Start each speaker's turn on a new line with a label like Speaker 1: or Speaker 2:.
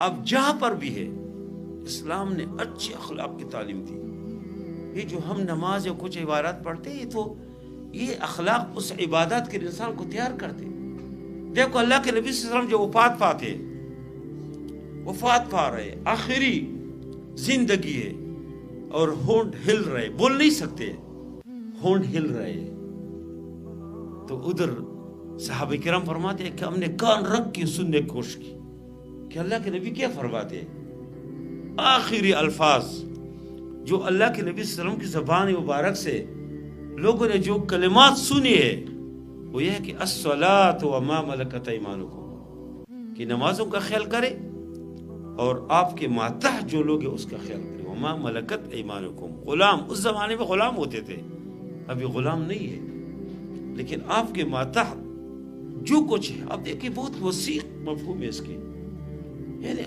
Speaker 1: اب جہاں پر بھی ہے اسلام نے اچھے اخلاق کی تعلیم دی. یہ جو ہم نماز یا کچھ عبادات پڑھتے ہیں تو یہ اخلاق اس عبادت کے انسان کو تیار کرتے. دیکھو اللہ کے نبی صلی اللہ علیہ وسلم جو وفات پاتے وفات پا رہے آخری زندگی ہے اور ہونٹ ہل رہے, بول نہیں سکتے, ہونٹ ہل رہے, تو ادھر صحابہ کرام فرماتے ہیں کہ ہم نے کان رکھ کے سننے کی کوشش کی کہ اللہ کے نبی کیا فرماتے ہیں. آخری الفاظ جو اللہ کے نبی صلی اللہ علیہ وسلم کی زبان مبارک سے لوگوں نے جو کلمات سنی ہے وہ یہ ہے کہ الصلاۃ وما ملکت ایمانکم, کہ نمازوں کا خیال کرے اور آپ کے ماتحت جو لوگ ہیں اس کا خیال کرے. وما ملکت ایمانکم, غلام اس زمانے میں غلام ہوتے تھے, ابھی غلام نہیں ہے, لیکن آپ کے ماتحت جو کچھ ہے. اب دیکھیں بہت وسیع مفہوم ہے اس کی, یعنی